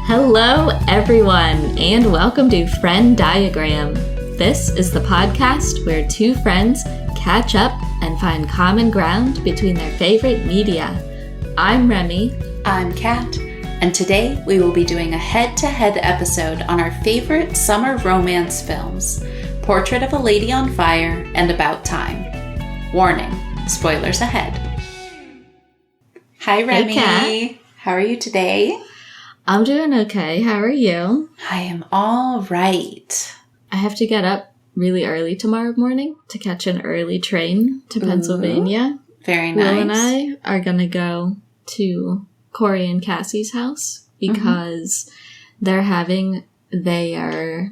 Hello, everyone, and welcome to Friend Diagram. This is the podcast where two friends catch up and find common ground between their favorite media. I'm Remy. I'm Kat, and today we will be doing a head-to-head episode on our favorite summer romance films, Portrait of a Lady on Fire and About Time. Warning, spoilers ahead. Hi, Remy. Hey, Kat. How are you today? I'm doing okay. How are you? I am all right. I have to get up really early tomorrow morning to catch an early train to Pennsylvania. Very nice. Will and I are going to go to Corey and Cassie's house because they're having their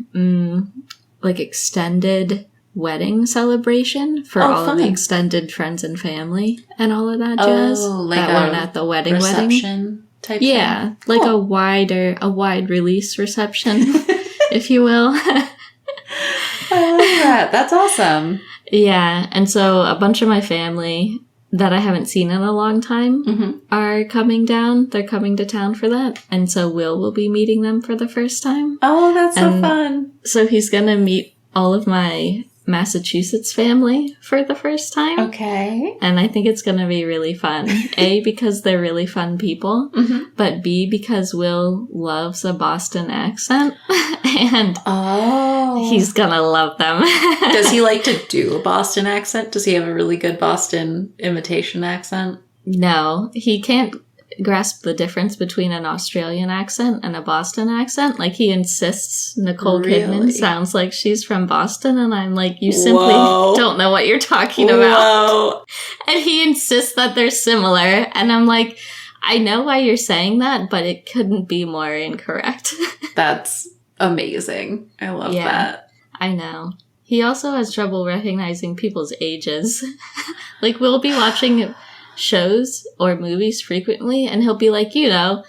extended wedding celebration for all of the extended friends and family and all of that jazz that weren't at the wedding. Type yeah, thing. like Cool. a wide release reception, if you will. I love that. That's awesome. Yeah, and so a bunch of my family that I haven't seen in a long time are coming down. They're coming to town for that, and so Will be meeting them for the first time. Oh, that's so fun. So he's gonna meet all of my Massachusetts family for the first time. Okay. And I think it's going to be really fun. A, because they're really fun people, but B, because Will loves a Boston accent, and he's going to love them. Does he like to do a Boston accent? Does he have a really good Boston imitation accent? No, he can't grasp the difference between an Australian accent and a Boston accent. Like, he insists Nicole Kidman sounds like she's from Boston, and I'm like, you simply don't know what you're talking about. And he insists that they're similar, and I'm like, I know why you're saying that, but it couldn't be more incorrect. That's amazing. I love that. I know. He also has trouble recognizing people's ages. Like, we'll be watching shows or movies frequently, and he'll be like, you know,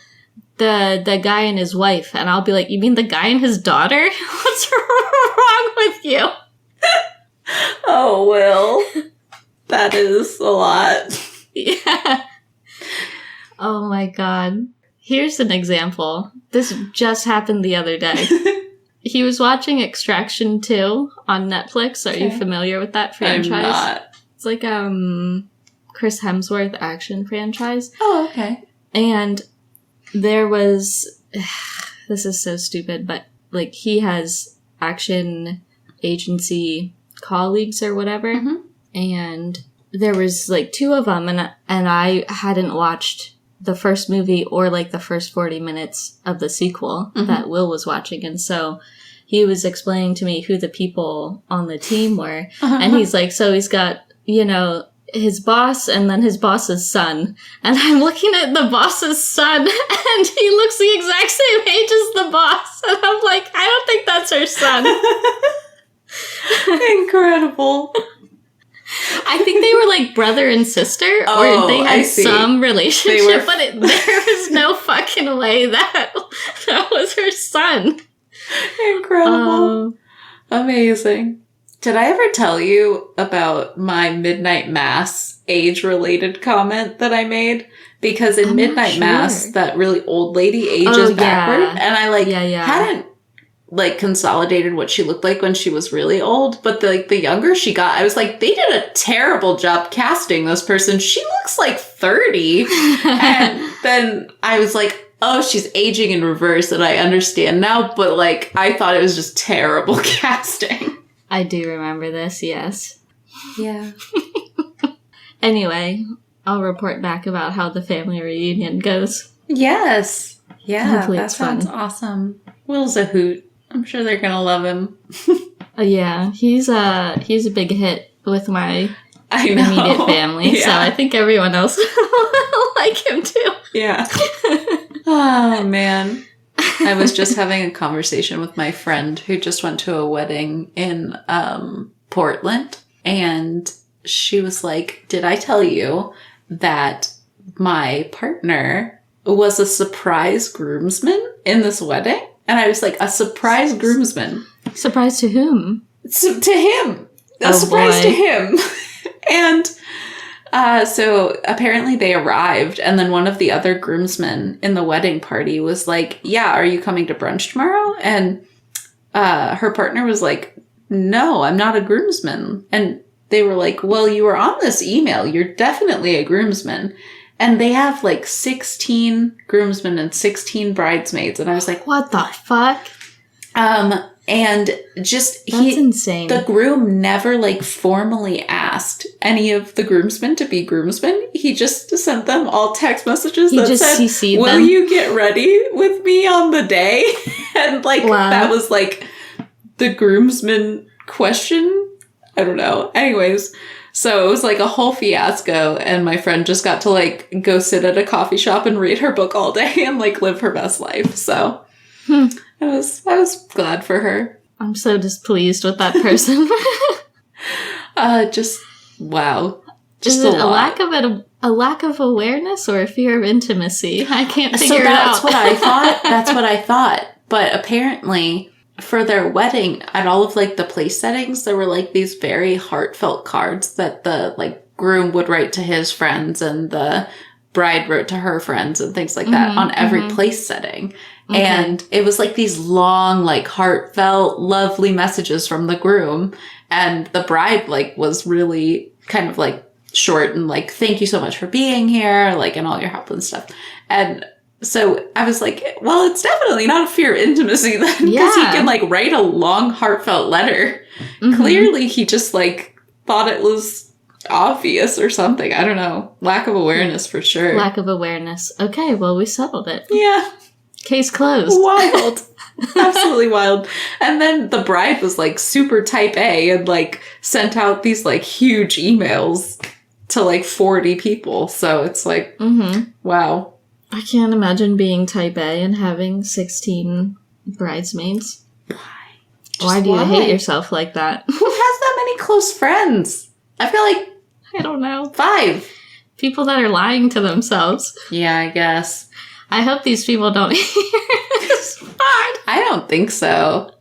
the guy and his wife, and I'll be like, you mean the guy and his daughter? What's wrong with you? Oh, Will. That is a lot. Yeah. Oh my god. Here's an example. This just happened the other day. He was watching Extraction 2 on Netflix. Are you familiar with that franchise? I'm not. It's like Chris Hemsworth action franchise. Oh, okay. And there was, this is so stupid, but like, he has action agency colleagues or whatever. And there was like two of them, and I hadn't watched the first movie or like the first 40 minutes of the sequel that Will was watching. And so he was explaining to me who the people on the team were. And he's like, so he's got, you know, his boss and then his boss's son. And I'm looking at the boss's son, and he looks the exact same age as the boss. And I'm like, I don't think that's her son. Incredible. I think they were like brother and sister, or they had some relationship, but there was no fucking way that was her son. Incredible. Amazing. Did I ever tell you about my Midnight Mass age-related comment that I made? Because in Midnight Mass, that really old lady ages backward, and I hadn't consolidated what she looked like when she was really old, but the younger she got, I was like, they did a terrible job casting this person. She looks like 30. And then I was like, oh, she's aging in reverse, and I understand now, but like, I thought it was just terrible casting. I do remember this, yes. Yeah. Anyway, I'll report back about how the family reunion goes. Yes. Yeah, hopefully that it's sounds fun. awesome. Will's a hoot. I'm sure they're gonna love him. Yeah, he's a big hit with my immediate family, so I think everyone else will like him too. Yeah. Oh, man. I was just having a conversation with my friend who just went to a wedding in Portland, and she was like, did I tell you that my partner was a surprise groomsman in this wedding? And I was like, a surprise groomsman? Surprise to whom? To him. A surprise to him. And So apparently they arrived, and then one of the other groomsmen in the wedding party was like, yeah, are you coming to brunch tomorrow? And her partner was like, no, I'm not a groomsman. And they were like, well, you were on this email. You're definitely a groomsman. And they have like 16 groomsmen and 16 bridesmaids. And I was like, what the fuck? And just That's insane. The groom never like formally asked any of the groomsmen to be groomsmen. He just sent them all text messages that said, CC'd will you get ready with me on the day? And like, that was like the groomsman question. I don't know. Anyways, so it was like a whole fiasco, and my friend just got to like go sit at a coffee shop and read her book all day and like live her best life. So I was glad for her. I'm so displeased with that person. Just wow. Just Is it a lack of awareness or a fear of intimacy? I can't figure it out. So that's what I thought. That's what I thought. But apparently, for their wedding, at all of like the place settings, there were like these very heartfelt cards that the like groom would write to his friends and the bride wrote to her friends and things like that on every place setting. Okay. And it was like these long, like heartfelt, lovely messages from the groom. And the bride like was really kind of like short and like, thank you so much for being here, like, and all your help and stuff. And so I was like, well, it's definitely not a fear of intimacy then, because he can like write a long, heartfelt letter. Clearly he just like thought it was obvious or something. I don't know. Lack of awareness for sure. Lack of awareness. Okay, well, we settled it. Yeah. Case closed. Wild. Absolutely wild. And then the bride was like super type A and like sent out these like huge emails to like 40 people. So it's like, wow. I can't imagine being type A and having 16 bridesmaids. Why do you hate yourself like that? Who has that many close friends? I feel like I don't know. 5. People that are lying to themselves. Yeah, I guess. I hope these people don't hear this pod. I don't think so.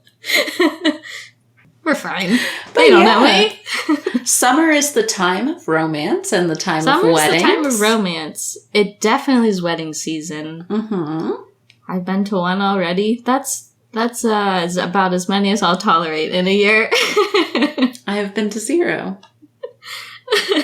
We're fine. They don't know me. Summer is the time of romance and the time of weddings. Summer is the time of romance. It definitely is wedding season. I've been to one already. That's is about as many as I'll tolerate in a year. I have been to 0.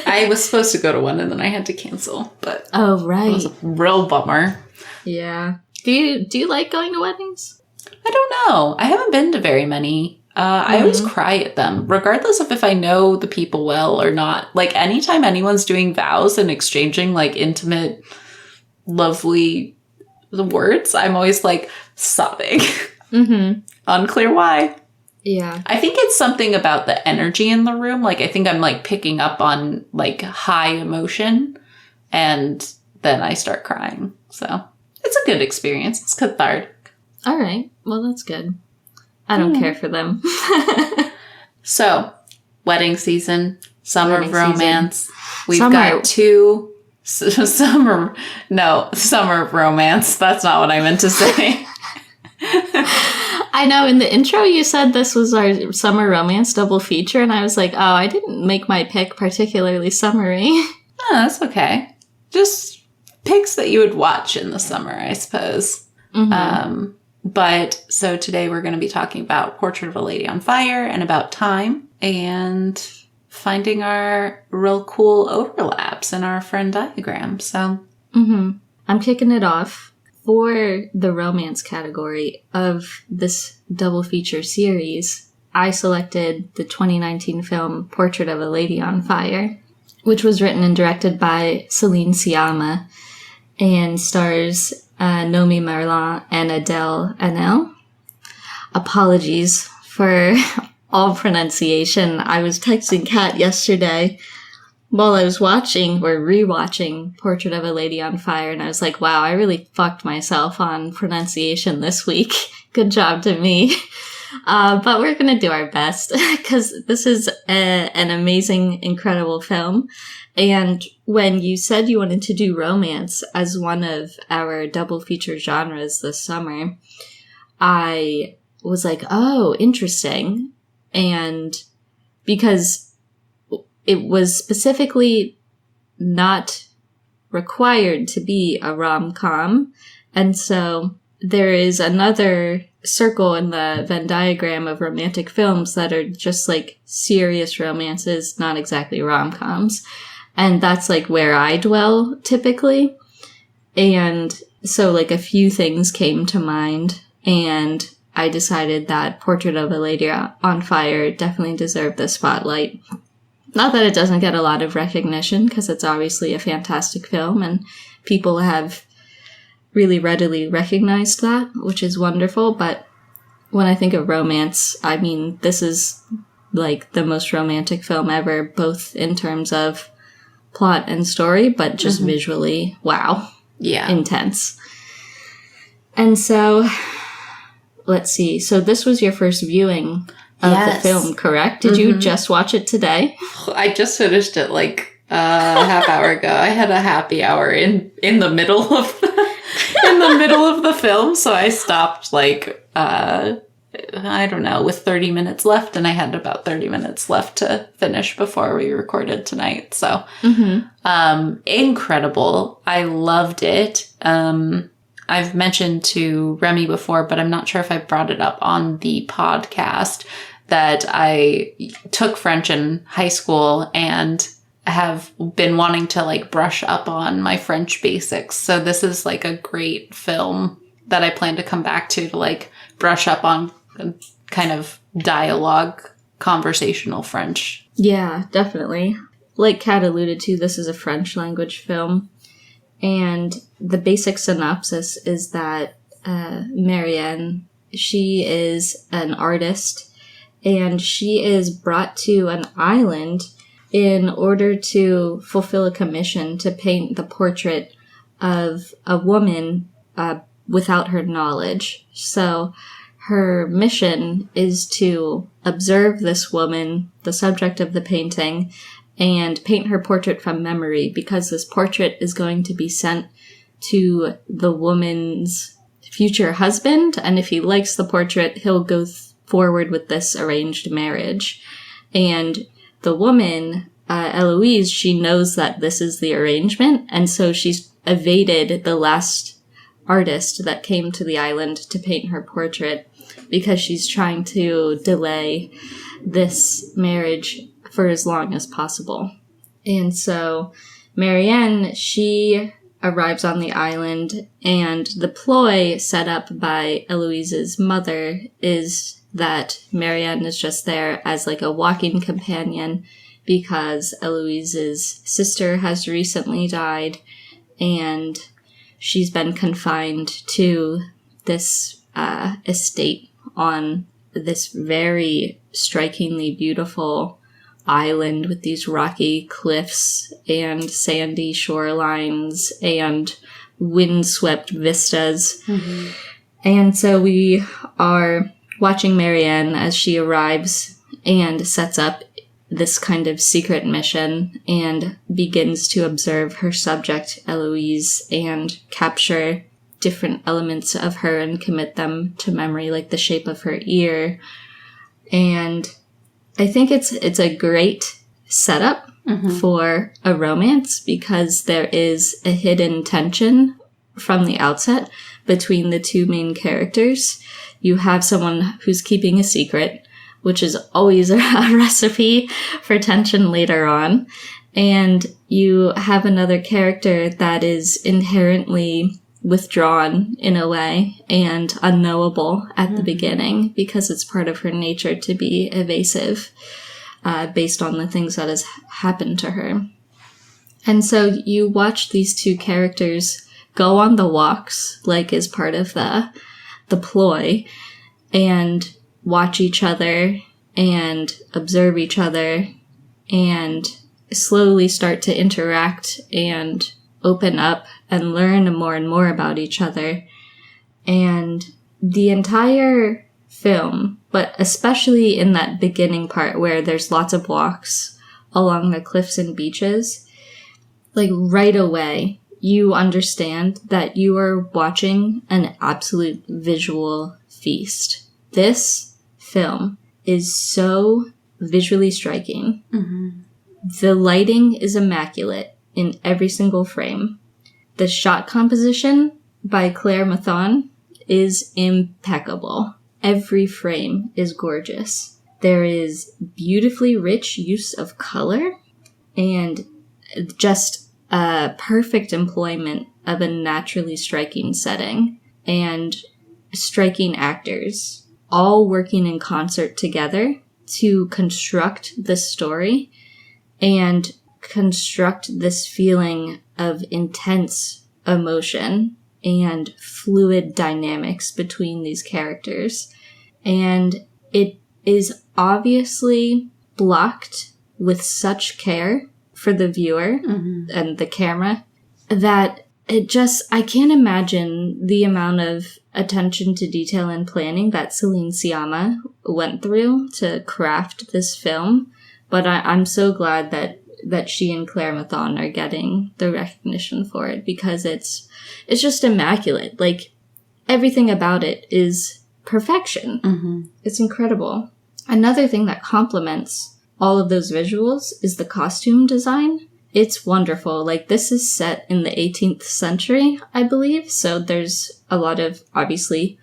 I was supposed to go to one and then I had to cancel, but oh right, it was a real bummer. Yeah. Do you like going to weddings? I don't know. I haven't been to very many. I always cry at them, regardless of if I know the people well or not. Like anytime anyone's doing vows and exchanging like intimate, lovely words, I'm always like sobbing. Unclear why. Yeah. I think it's something about the energy in the room. Like, I think I'm, like, picking up on, like, high emotion, and then I start crying. So, it's a good experience. It's cathartic. All right. Well, that's good. I don't care for them. So, wedding season, summer of romance. We've got 2... Summer of romance. That's not what I meant to say. I know, in the intro you said this was our summer romance double feature, and I was like, oh, I didn't make my pick particularly summery. Oh, that's okay. Just picks that you would watch in the summer, I suppose. But, so today we're going to be talking about Portrait of a Lady on Fire and about time, and finding our real cool overlaps in our Venn diagram, so. I'm kicking it off. For the romance category of this double feature series, I selected the 2019 film Portrait of a Lady on Fire, which was written and directed by Celine Sciamma and stars Nomi Merlan and Adele Haenel. Apologies for all pronunciation. I was texting Kat yesterday while I was watching or rewatching Portrait of a Lady on Fire, and I was like, wow, I really fucked myself on pronunciation this week. Good job to me. But we're going to do our best because this is an amazing, incredible film. And when you said you wanted to do romance as one of our double feature genres this summer, I was like, oh, interesting. And because it was specifically not required to be a rom-com. And so there is another circle in the Venn diagram of romantic films that are just like serious romances, not exactly rom-coms. And that's like where I dwell typically. And so like a few things came to mind, and I decided that Portrait of a Lady on Fire definitely deserved the spotlight. Not that it doesn't get a lot of recognition, because it's obviously a fantastic film and people have really readily recognized that, which is wonderful. But when I think of romance, I mean, this is like the most romantic film ever, both in terms of plot and story, but just visually, wow. Yeah. Intense. And so, let's see. So this was your first viewing of the film, correct? Did you just watch it today? I just finished it like a half hour ago. I had a happy hour in the middle of the film, so I stopped like I don't know, with 30 minutes left, and I had about 30 minutes left to finish before we recorded tonight. So incredible. I loved it. I've mentioned to Remy before, but I'm not sure if I brought it up on the podcast, that I took French in high school and have been wanting to like brush up on my French basics. So this is like a great film that I plan to come back to like brush up on kind of dialogue, conversational French. Yeah, definitely. Like Kat alluded to, this is a French language film. And the basic synopsis is that Marianne, she is an artist, and she is brought to an island in order to fulfill a commission to paint the portrait of a woman without her knowledge. So her mission is to observe this woman, the subject of the painting, and paint her portrait from memory, because this portrait is going to be sent to the woman's future husband, and if he likes the portrait, he'll go forward with this arranged marriage. And the woman, Eloise, she knows that this is the arrangement, and so she's evaded the last artist that came to the island to paint her portrait, because she's trying to delay this marriage for as long as possible. And so Marianne, she arrives on the island, and the ploy set up by Eloise's mother is that Marianne is just there as like a walking companion, because Eloise's sister has recently died and she's been confined to this estate on this very strikingly beautiful island with these rocky cliffs and sandy shorelines and windswept vistas. And so we are watching Marianne as she arrives and sets up this kind of secret mission and begins to observe her subject, Eloise, and capture different elements of her and commit them to memory, like the shape of her ear. And I think it's a great setup for a romance, because there is a hidden tension from the outset between the two main characters. You have someone who's keeping a secret, which is always a recipe for tension later on. And you have another character that is inherently withdrawn in a way and unknowable at the beginning, because it's part of her nature to be evasive based on the things that has happened to her. And so you watch these two characters go on the walks, like as part of the ploy, and watch each other and observe each other and slowly start to interact and open up and learn more and more about each other. And the entire film, but especially in that beginning part where there's lots of walks along the cliffs and beaches, like right away, you understand that you are watching an absolute visual feast. This film is so visually striking. The lighting is immaculate in every single frame. The shot composition by Claire Mathon is impeccable. Every frame is gorgeous. There is beautifully rich use of color and just a perfect employment of a naturally striking setting and striking actors, all working in concert together to construct this story and construct this feeling of intense emotion and fluid dynamics between these characters. And it is obviously blocked with such care for the viewer and the camera that I can't imagine the amount of attention to detail and planning that Celine Sciamma went through to craft this film. But I'm so glad that she and Claire Mathon are getting the recognition for it, because it's just immaculate. Like, everything about it is perfection. It's incredible. Another thing that complements all of those visuals is the costume design. It's wonderful. Like, this is set in the 18th century, I believe, so there's a lot of, obviously,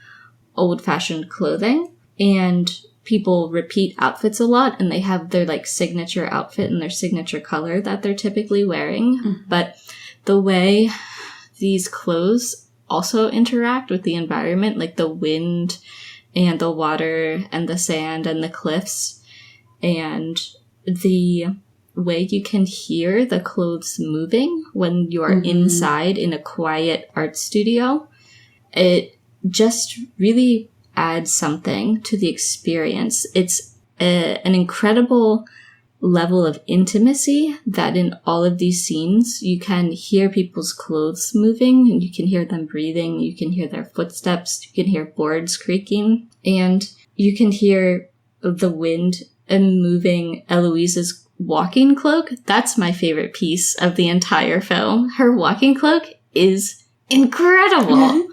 old-fashioned clothing, and people repeat outfits a lot, and they have their, like, signature outfit and their signature color that they're typically wearing. But the way these clothes also interact with the environment, like the wind and the water and the sand and the cliffs, and the way you can hear the clothes moving when you are inside in a quiet art studio, it just really adds something to the experience. It's an incredible level of intimacy that in all of these scenes you can hear people's clothes moving, and you can hear them breathing, you can hear their footsteps, you can hear boards creaking, and you can hear the wind and moving Eloise's walking cloak. That's my favorite piece of the entire film. Her walking cloak is incredible.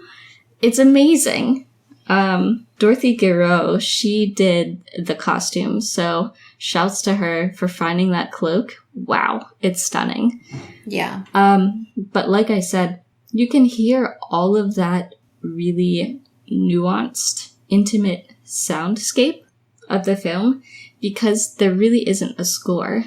It's amazing. Dorothy Guiraud, she did the costumes, so shouts to her for finding that cloak. Wow, it's stunning. Yeah. But like I said, you can hear all of that really nuanced, intimate soundscape of the film because there really isn't a score.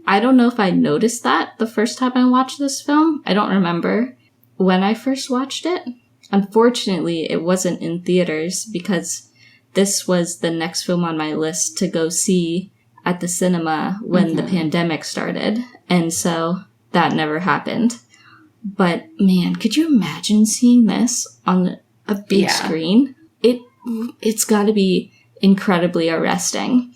I don't know if I noticed that the first time I watched this film. I don't remember when I first watched it. Unfortunately, it wasn't in theaters because this was the next film on my list to go see at the cinema when the pandemic started. And so that never happened. But man, could you imagine seeing this on a big screen? It's got to be incredibly arresting.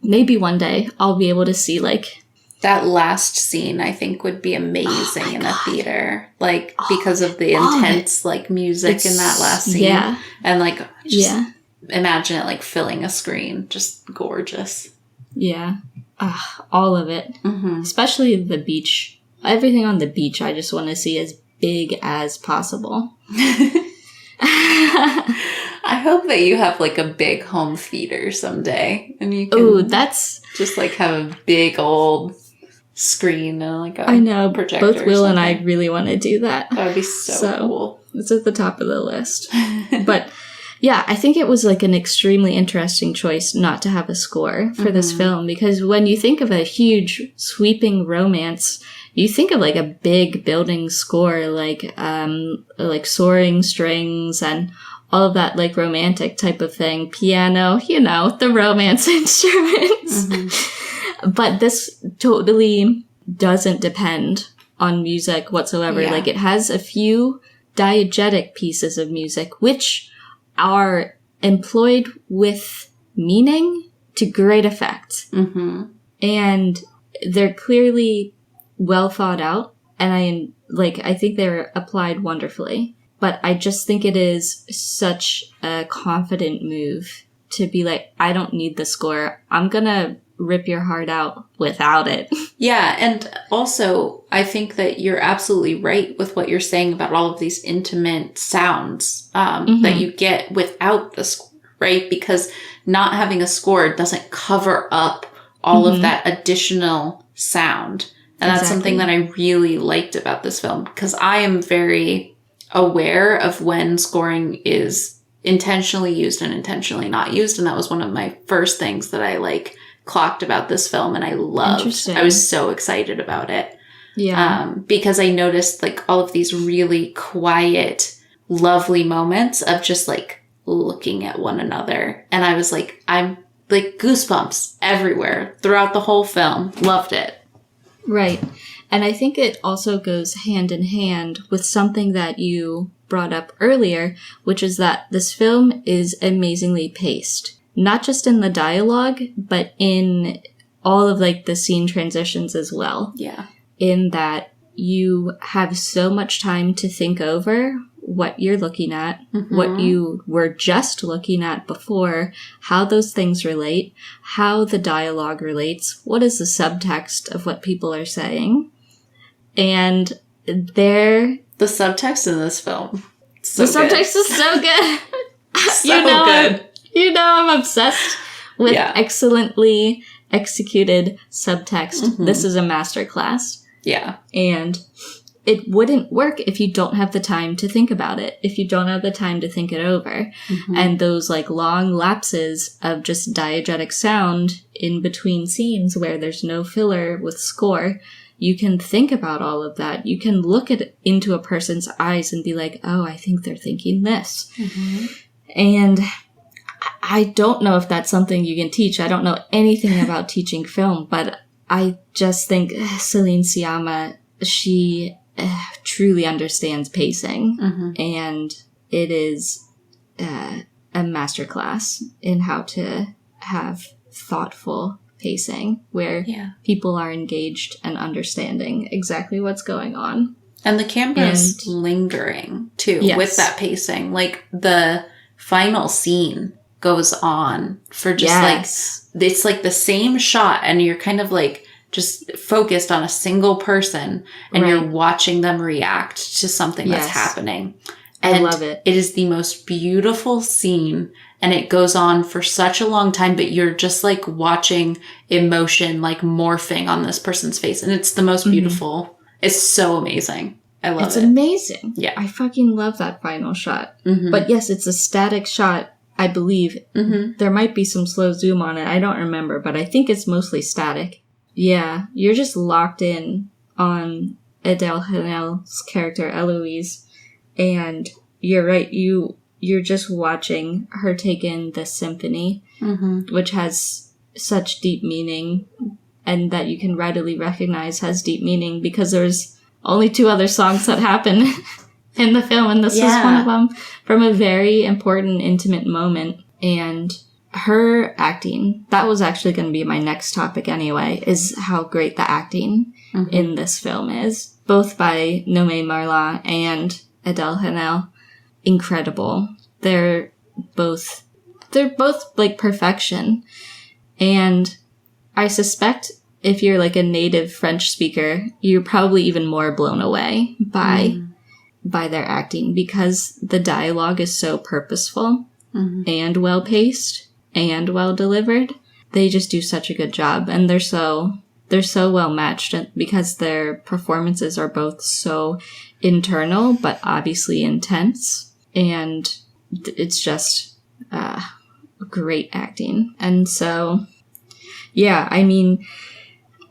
Maybe one day I'll be able to see like that last scene. I think would be amazing in a theater, like because of the intense like music in that last scene, and like just imagine it like filling a screen, just gorgeous. All of it, especially the beach. Everything on the beach, I just want to see as big as possible. I hope that you have like a big home theater someday, and you can that's just like have a big old screen and like a projector. Both Will and I really want to do that. That would be so cool. It's at the top of the list. But yeah, I think it was like an extremely interesting choice not to have a score for this film, because when you think of a huge sweeping romance, you think of like a big building score, like soaring strings and all of that like romantic type of thing, piano, the romance instruments. But this totally doesn't depend on music whatsoever. Like, it has a few diegetic pieces of music, which are employed with meaning to great effect. And they're clearly well thought out, and I think they're applied wonderfully. But I just think it is such a confident move to be like, I don't need the score. I'm gonna rip your heart out without it. Yeah, and also I think that you're absolutely right with what you're saying about all of these intimate sounds that you get without the score, right? Because not having a score doesn't cover up all of that additional sound. And that's something that I really liked about this film, because I am very aware of when scoring is intentionally used and intentionally not used. And that was one of my first things that I like clocked about this film, and I loved. I was so excited about it. Yeah. Because I noticed like all of these really quiet, lovely moments of just like looking at one another. And I was like, I'm like goosebumps everywhere throughout the whole film. Loved it. Right. And I think it also goes hand in hand with something that you brought up earlier, which is that this film is amazingly paced. Not just in the dialogue, but in all of like the scene transitions as well. Yeah. In that you have so much time to think over what you're looking at, what you were just looking at before, how those things relate, how the dialogue relates, what is the subtext of what people are saying. And the subtext in this film. Subtext is so good. Good. I'm obsessed with excellently executed subtext. This is a masterclass. Yeah. And it wouldn't work if you don't have the time to think about it, if you don't have the time to think it over. And those like long lapses of just diegetic sound in between scenes where there's no filler with score, you can think about all of that. You can look into a person's eyes and be like, oh, I think they're thinking this. And I don't know if that's something you can teach. I don't know anything about teaching film, but I just think Celine Sciamma, she truly understands pacing. And it is a masterclass in how to have thoughtful pacing where people are engaged and understanding exactly what's going on. And the camera's lingering, too, with that pacing. Like, the final scene goes on for just, like, it's like the same shot, and you're kind of, like, just focused on a single person, and you're watching them react to something that's happening. And I love it. It is the most beautiful scene, and it goes on for such a long time, but you're just like watching emotion like morphing on this person's face. And it's the most beautiful. It's so amazing. I love it. It's amazing. Yeah. I fucking love that final shot. But yes, it's a static shot, I believe. There might be some slow zoom on it. I don't remember, but I think it's mostly static. Yeah. You're just locked in on Adele Haenel's character, Eloise. And you're right, you're just watching her take in this symphony, which has such deep meaning, and that you can readily recognize has deep meaning because there's only 2 other songs that happen in the film, and this is one of them, from a very important, intimate moment. And her acting, that was actually going to be my next topic anyway, is how great the acting in this film is, both by Nome Marla and Adele Haenel. Incredible. They're both like perfection. And I suspect if you're like a native French speaker, you're probably even more blown away by their acting, because the dialogue is so purposeful and well paced and well delivered. They just do such a good job, and they're so well matched because their performances are both so internal but obviously intense, and it's just great acting. And so I mean,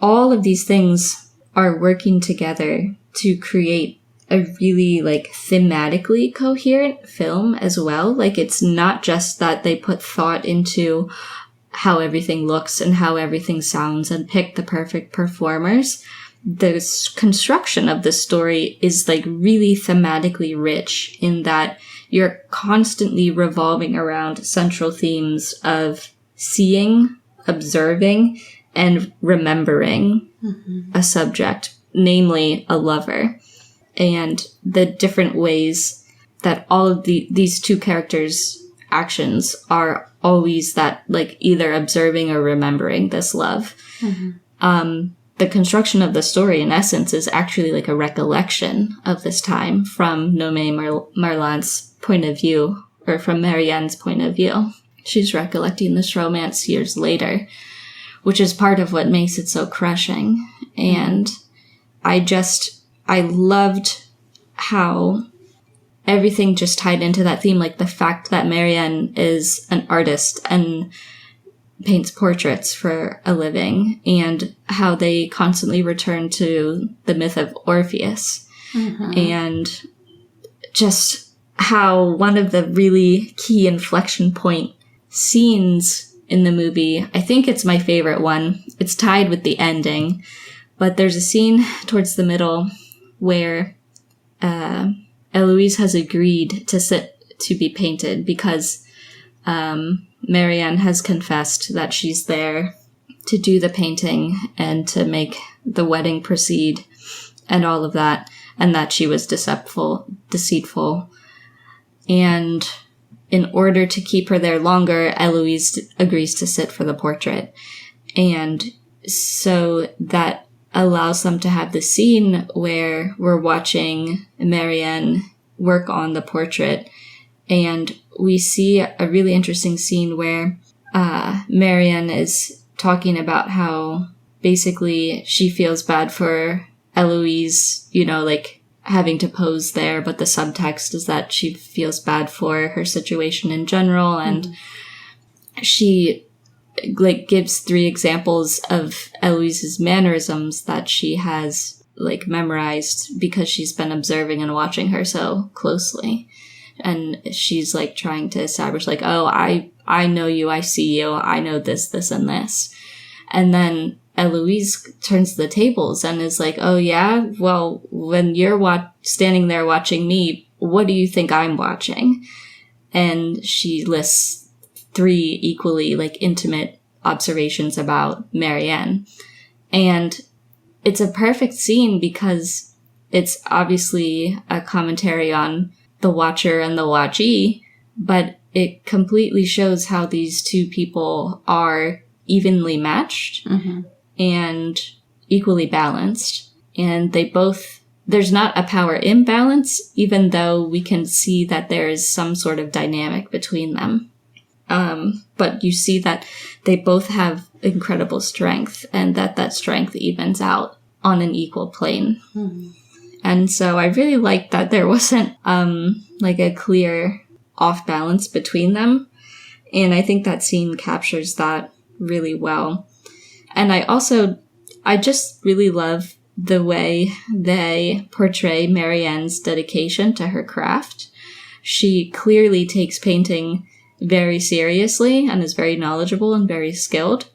all of these things are working together to create a really like thematically coherent film as well. Like, it's not just that they put thought into how everything looks and how everything sounds and pick the perfect performers. The construction of the story is like really thematically rich in that you're constantly revolving around central themes of seeing, observing, and remembering a subject, namely a lover, and the different ways that all of these 2 characters' actions are always that, like, either observing or remembering this love. The construction of the story, in essence, is actually like a recollection of this time from Nome Marlan's point of view, or from Marianne's point of view. She's recollecting this romance years later, which is part of what makes it so crushing. And I loved how everything just tied into that theme, like the fact that Marianne is an artist and paints portraits for a living, and how they constantly return to the myth of Orpheus. And just how one of the really key inflection point scenes in the movie, I think it's my favorite one, it's tied with the ending, but there's a scene towards the middle where Eloise has agreed to sit to be painted because Marianne has confessed that she's there to do the painting and to make the wedding proceed and all of that, and that she was deceitful. And in order to keep her there longer, Eloise agrees to sit for the portrait. And so that allows them to have the scene where we're watching Marianne work on the portrait, and we see a really interesting scene where Marianne is talking about how basically she feels bad for Eloise, you know, like having to pose there, but the subtext is that she feels bad for her situation in general, and she like gives 3 examples of Eloise's mannerisms that she has like memorized because she's been observing and watching her so closely. And she's like trying to establish like, oh, I know you, I see you, I know this, this, and this. And then Eloise turns the tables and is like, oh yeah, well, when you're standing there watching me, what do you think I'm watching? And she lists 3 equally like intimate observations about Marianne. And it's a perfect scene because it's obviously a commentary on the watcher and the watchee, but it completely shows how these 2 people are evenly matched and equally balanced. And there's not a power imbalance, even though we can see that there is some sort of dynamic between them. But you see that they both have incredible strength, and that strength evens out on an equal plane. And so I really liked that there wasn't like a clear off balance between them. And I think that scene captures that really well. And I just really love the way they portray Marianne's dedication to her craft. She clearly takes painting very seriously and is very knowledgeable and very skilled,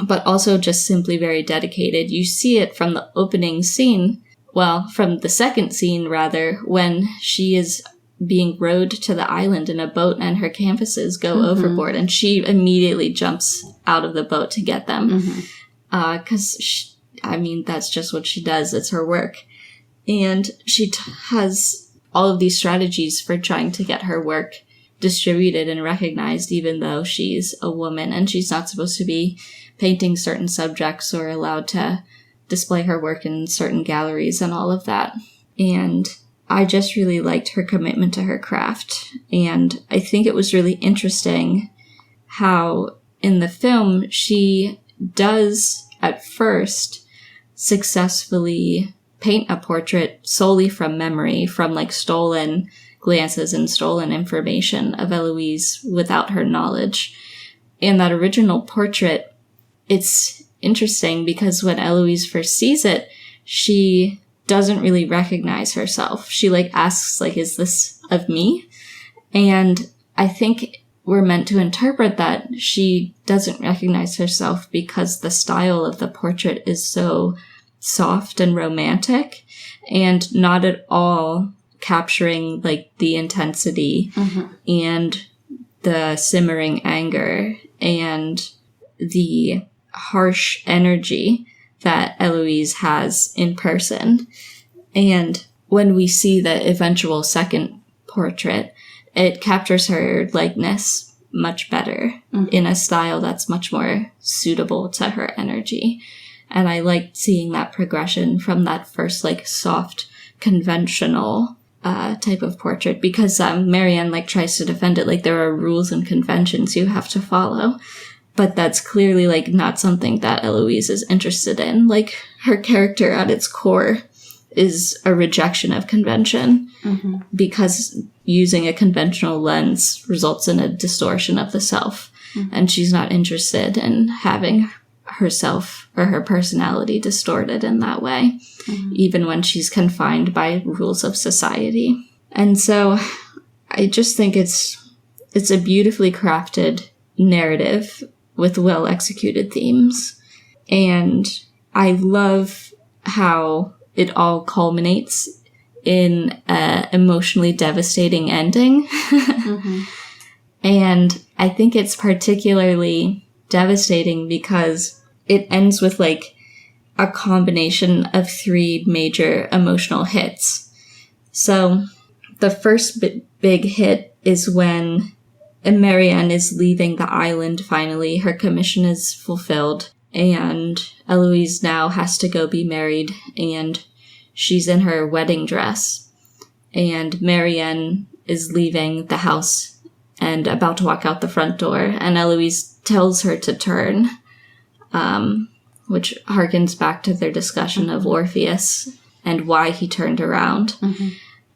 but also just simply very dedicated. You see it from the opening scene, well, from the second scene rather, when she is being rowed to the island in a boat and her canvases go overboard, and she immediately jumps out of the boat to get them. Because, that's just what she does. It's her work. And she has all of these strategies for trying to get her work distributed and recognized, even though she's a woman and she's not supposed to be painting certain subjects or allowed to display her work in certain galleries and all of that. And I just really liked her commitment to her craft. And I think it was really interesting how in the film she does at first successfully paint a portrait solely from memory, from like stolen glances and stolen information of Eloise without her knowledge. In that original portrait, it's interesting because when Eloise first sees it, she doesn't really recognize herself. She like asks like, is this of me? And I think we're meant to interpret that she doesn't recognize herself because the style of the portrait is so soft and romantic and not at all capturing like the intensity and the simmering anger and the harsh energy that Eloise has in person. And when we see the eventual second portrait, it captures her likeness much better in a style that's much more suitable to her energy. And I liked seeing that progression from that first like soft, conventional type of portrait, because Marianne like tries to defend it like there are rules and conventions you have to follow. But that's clearly like not something that Eloise is interested in. Like her character at its core is a rejection of convention because using a conventional lens results in a distortion of the self. And she's not interested in having herself or her personality distorted in that way, even when she's confined by rules of society. And so I just think it's a beautifully crafted narrative with well-executed themes. And I love how it all culminates in an emotionally devastating ending. And I think it's particularly devastating because it ends with, like, a combination of 3 major emotional hits. So the first big hit is when Marianne is leaving the island finally. Her commission is fulfilled, and Eloise now has to go be married, and she's in her wedding dress. And Marianne is leaving the house and about to walk out the front door, and Eloise tells her to turn, which harkens back to their discussion of Orpheus and why he turned around.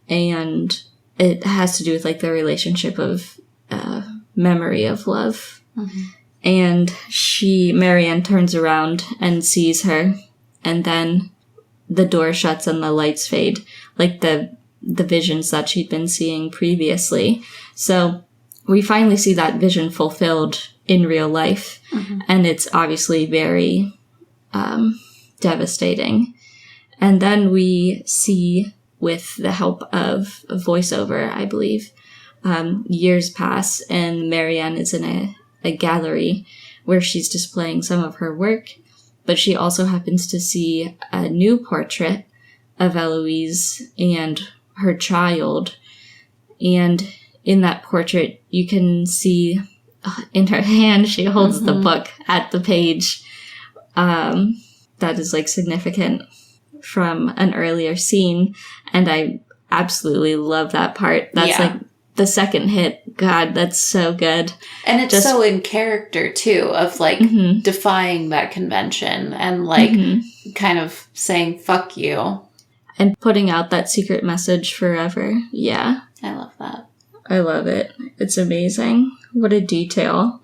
And it has to do with, like, the relationship of memory of love. And Marianne turns around and sees her, and then the door shuts and the lights fade, like the visions that she'd been seeing previously. So we finally see that vision fulfilled in real life, and it's obviously very devastating. And then we see, with the help of a voiceover, I believe, years pass, and Marianne is in a gallery where she's displaying some of her work, but she also happens to see a new portrait of Eloise and her child. And in that portrait, you can see in her hand, she holds the book at the page. That is, like, significant from an earlier scene. And I absolutely love that part. That's like the second hit. God, that's so good. And it's so in character, too, of, like, defying that convention and, like, kind of saying, fuck you. And putting out that secret message forever. Yeah. I love that. I love it. It's amazing. What a detail.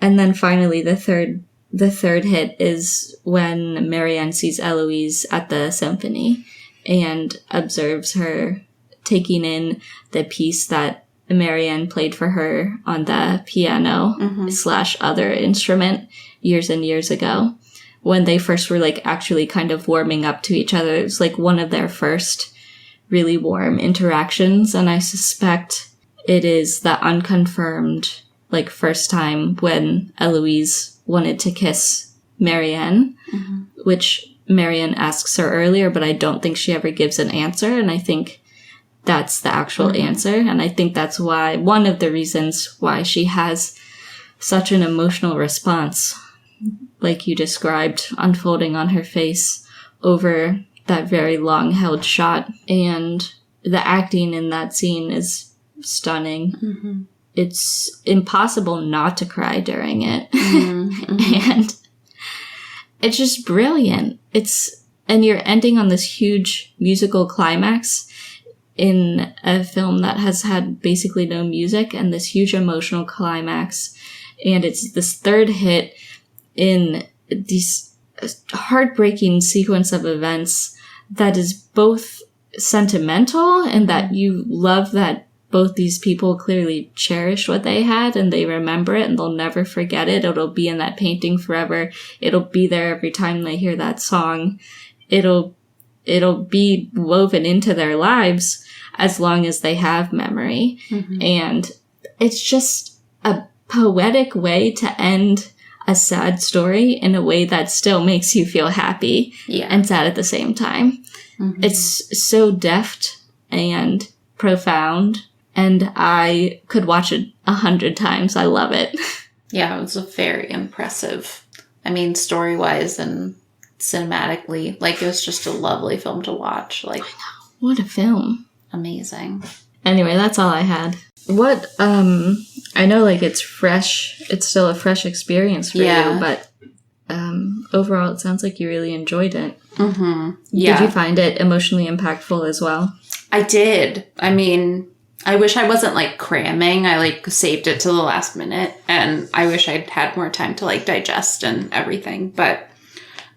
And then finally, the third hit is when Marianne sees Eloise at the symphony and observes her taking in the piece that Marianne played for her on the piano / other instrument years and years ago, when they first were, like, actually kind of warming up to each other. It was, like, one of their first really warm interactions, and I suspect it is the unconfirmed, like, first time when Eloise wanted to kiss Marianne, which Marianne asks her earlier, but I don't think she ever gives an answer, and I think that's the actual answer. And I think that's why, one of the reasons why she has such an emotional response, like you described, unfolding on her face over that very long held shot. And the acting in that scene is stunning. It's impossible not to cry during it. And it's just brilliant. And you're ending on this huge musical climax in a film that has had basically no music, and this huge emotional climax. And it's this third hit in this heartbreaking sequence of events that is both sentimental and that you love that both these people clearly cherished what they had and they remember it and they'll never forget it. It'll be in that painting forever. It'll be there every time they hear that song. It'll be woven into their lives as long as they have memory. And it's just a poetic way to end a sad story in a way that still makes you feel happy and sad at the same time. It's so deft and profound, and I could watch it 100 times. I love it. Yeah, it was a very impressive. I mean, story-wise and cinematically, like, it was just a lovely film to watch. Like, I know. What a film. Amazing. Anyway, that's all I had. What, I know, like, it's fresh. It's still a fresh experience for you, but overall, it sounds like you really enjoyed it. Mm-hmm. Yeah. Did you find it emotionally impactful as well? I did. I mean, I wish I wasn't, like, cramming. I, like, saved it to the last minute, and I wish I'd had more time to, like, digest and everything. But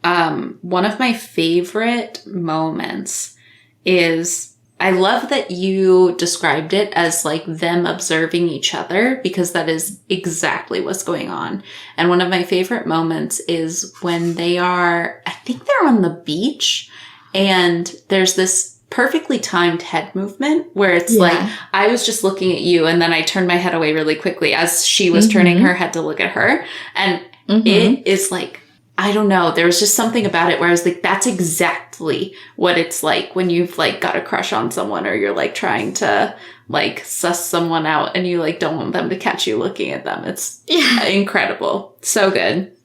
one of my favorite moments is... I love that you described it as, like, them observing each other, because that is exactly what's going on. And one of my favorite moments is when they are, I think they're on the beach, and there's this perfectly timed head movement where it's like, I was just looking at you, and then I turned my head away really quickly as she was turning her head to look at her. And it is like, I don't know. There was just something about it where I was like, that's exactly what it's like when you've, like, got a crush on someone, or you're, like, trying to, like, suss someone out, and you, like, don't want them to catch you looking at them. It's incredible. So good.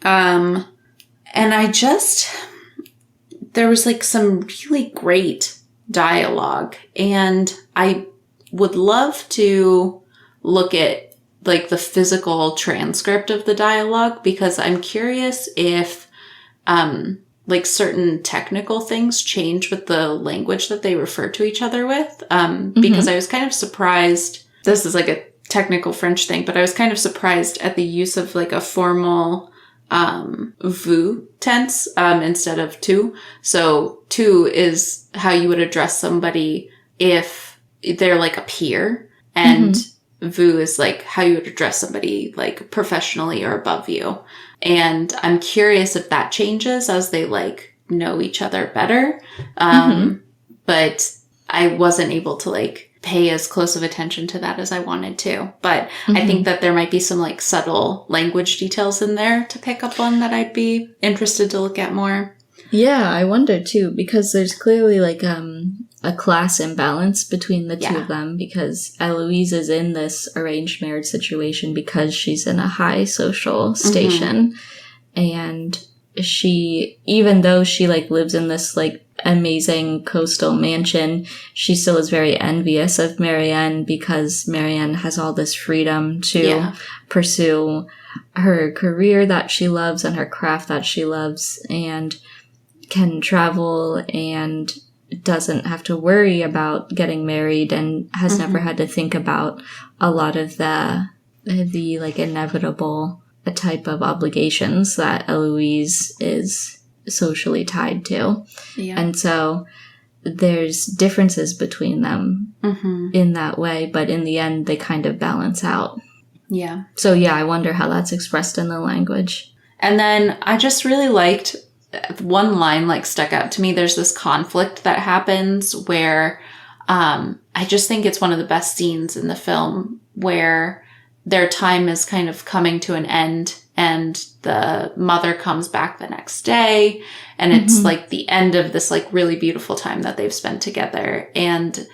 And there was, like, some really great dialogue, and I would love to look at, like, the physical transcript of the dialogue, because I'm curious if, like, certain technical things change with the language that they refer to each other with. Because I was kind of surprised, this is, like, a technical French thing, but I was kind of surprised at the use of, like, a formal, vous tense, instead of tu. So tu is how you would address somebody if they're, like, a peer, and vous is, like, how you would address somebody, like, professionally or above you. And I'm curious if that changes as they, like, know each other better. But I wasn't able to, like, pay as close of attention to that as I wanted to. But I think that there might be some, like, subtle language details in there to pick up on that I'd be interested to look at more. Yeah, I wonder too, because there's clearly, like, a class imbalance between the two of them, because Eloise is in this arranged marriage situation because she's in a high social station. And she, even though she, like, lives in this, like, amazing coastal mansion, she still is very envious of Marianne, because Marianne has all this freedom to pursue her career that she loves and her craft that she loves, and can travel and doesn't have to worry about getting married, and has never had to think about a lot of the like, inevitable type of obligations that Eloise is socially tied to. Yeah. And so there's differences between them in that way, but in the end, they kind of balance out. Yeah. So yeah, I wonder how that's expressed in the language. And then I just really liked one line, like, stuck out to me. There's this conflict that happens where I just think it's one of the best scenes in the film, where their time is kind of coming to an end, and the mother comes back the next day, and it's like the end of this, like, really beautiful time that they've spent together. And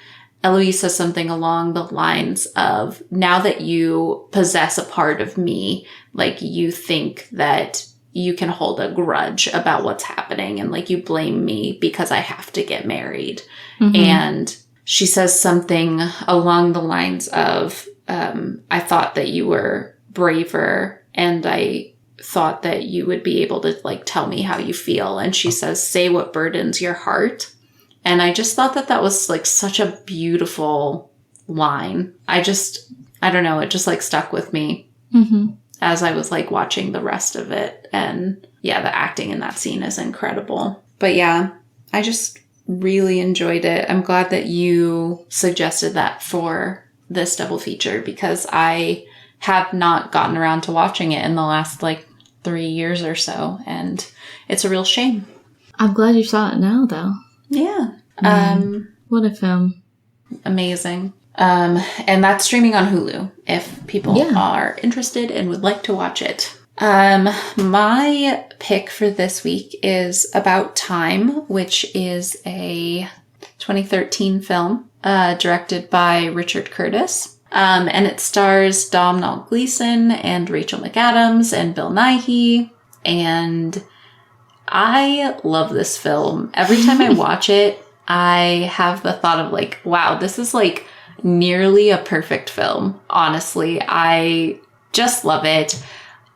Eloise says something along the lines of, now that you possess a part of me, like, you think that you can hold a grudge about what's happening, and, like, you blame me because I have to get married. And she says something along the lines of, I thought that you were braver, and I thought that you would be able to, like, tell me how you feel. And she says, say what burdens your heart. And I just thought that that was, like, such a beautiful line. I don't know, it just, like, stuck with me as I was, like, watching the rest of it. And yeah, the acting in that scene is incredible. But yeah, I just really enjoyed it. I'm glad that you suggested that for this double feature, because I have not gotten around to watching it in the last, like, 3 years or so, and it's a real shame. I'm glad you saw it now, though. Yeah. What a film. Amazing. And that's streaming on Hulu if people are interested and would like to watch it. My pick for this week is About Time, which is a 2013 film directed by Richard Curtis. And it stars Domhnall Gleeson and Rachel McAdams and Bill Nighy. And I love this film. Every time I watch it, I have the thought of, like, wow, this is, like, nearly a perfect film. Honestly, I just love it.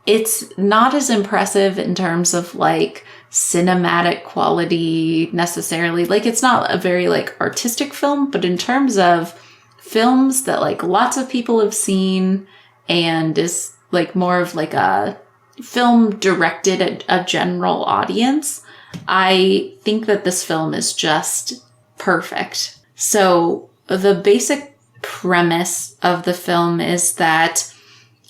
it's not as impressive in terms of like cinematic quality necessarily. Like it's not a very like artistic film, but in terms of films that like lots of people have seen and is like more of like a film directed at a general audience, I think that this film is just perfect. So the basic premise of the film is that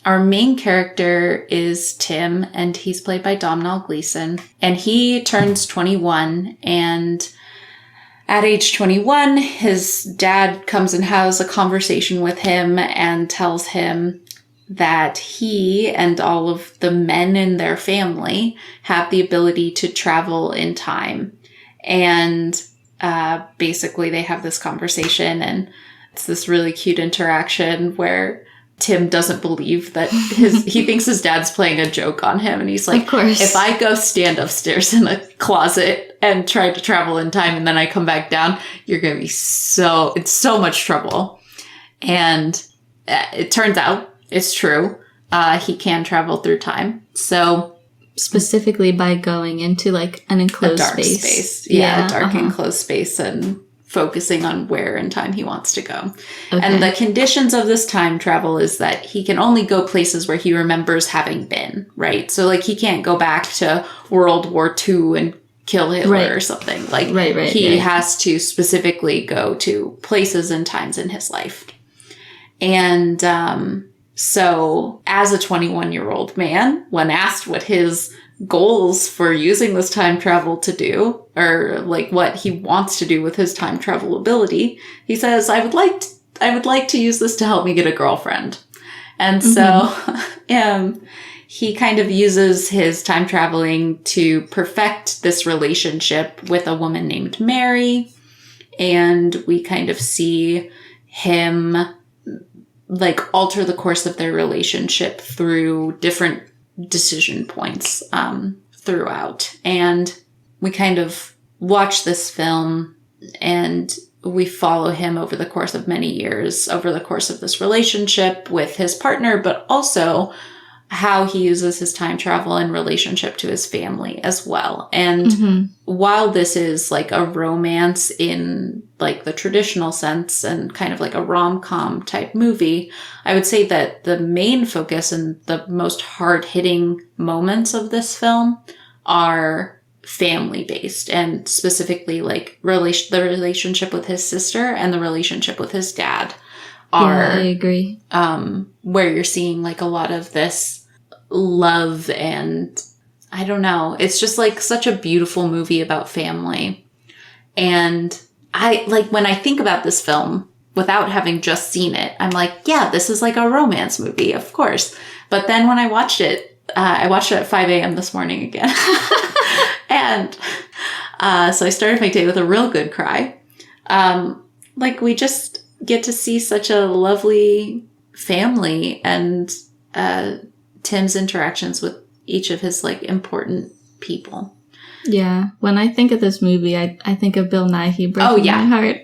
our main character is Tim, and he's played by Domhnall Gleeson, and he turns 21, and at age 21, his dad comes and has a conversation with him and tells him that he and all of the men in their family have the ability to travel in time. And basically they have this conversation, and it's this really cute interaction where Tim doesn't believe that he thinks his dad's playing a joke on him. And he's like, of course, if I go stand upstairs in a closet and try to travel in time and then I come back down, you're going to be it's so much trouble. And it turns out it's true. He can travel through time. So specifically by going into like an enclosed space. Yeah, a dark enclosed space, and focusing on where in time he wants to go. Okay. And the conditions of this time travel is that he can only go places where he remembers having been, right? So like he can't go back to World War II and kill Hitler or something. Like he has to specifically go to places and times in his life. And so as a 21-year-old man, when asked what his goals for using this time travel to do, or like what he wants to do with his time travel ability, he says, I would like to use this to help me get a girlfriend. And so he kind of uses his time traveling to perfect this relationship with a woman named Mary. And we kind of see him like alter the course of their relationship through different decision points throughout. And we kind of watch this film and we follow him over the course of many years, over the course of this relationship with his partner, but also how he uses his time travel in relationship to his family as well. And while this is like a romance in like the traditional sense and kind of like a rom-com type movie, I would say that the main focus and the most hard-hitting moments of this film are family-based, and specifically like the relationship with his sister and the relationship with his dad are, I agree. Where you're seeing like a lot of this love, and I don't know, it's just like such a beautiful movie about family. And I like, when I think about this film without having just seen it, I'm like, yeah, this is like a romance movie, of course. But then when I watched it at 5 a.m. this morning again. And so I started my day with a real good cry. Like we just get to see such a lovely family, and Tim's interactions with each of his like important people. Yeah. When I think of this movie, I think of Bill Nighy breaking my heart.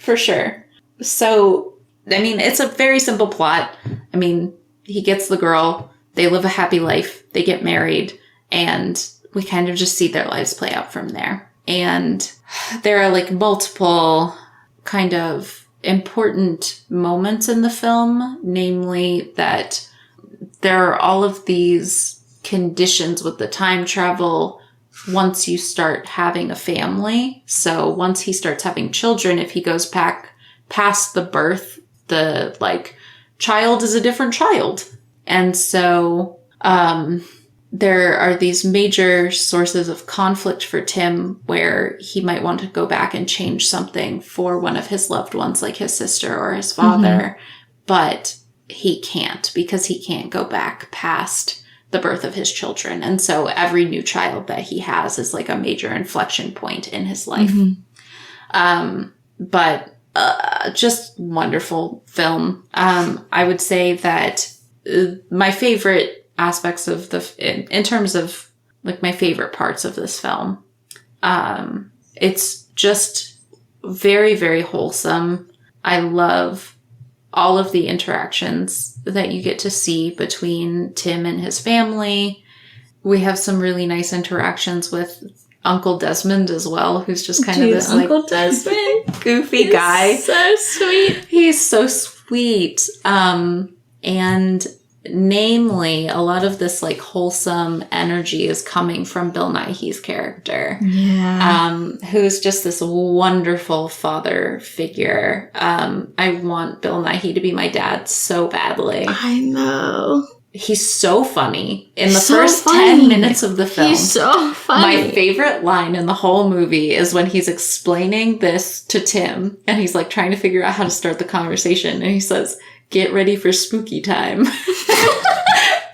For sure. So, I mean, it's a very simple plot. I mean, he gets the girl, they live a happy life, they get married, and we kind of just see their lives play out from there. And there are like multiple kind of important moments in the film, namely that there are all of these conditions with the time travel once you start having a family. So once he starts having children, if he goes back past the birth, the like child is a different child. And so there are these major sources of conflict for Tim where he might want to go back and change something for one of his loved ones, like his sister or his father, but he can't, because he can't go back past the birth of his children. And so every new child that he has is like a major inflection point in his life. But just wonderful film. I would say that my favorite aspects of in terms of like my favorite parts of this film, it's just very, very wholesome. I love all of the interactions that you get to see between Tim and his family. We have some really nice interactions with Uncle Desmond as well, who's just kind of this Uncle like Desmond. goofy guy. So sweet. He's so sweet. And namely, a lot of this like wholesome energy is coming from Bill Nighy's character. Yeah. Who's just this wonderful father figure. I want Bill Nighy to be my dad so badly. I know. He's so funny. In the So first funny. 10 minutes of the film, He's so funny. my favorite line in the whole movie is when he's explaining this to Tim, and he's like trying to figure out how to start the conversation, and he says, "Get ready for spooky time."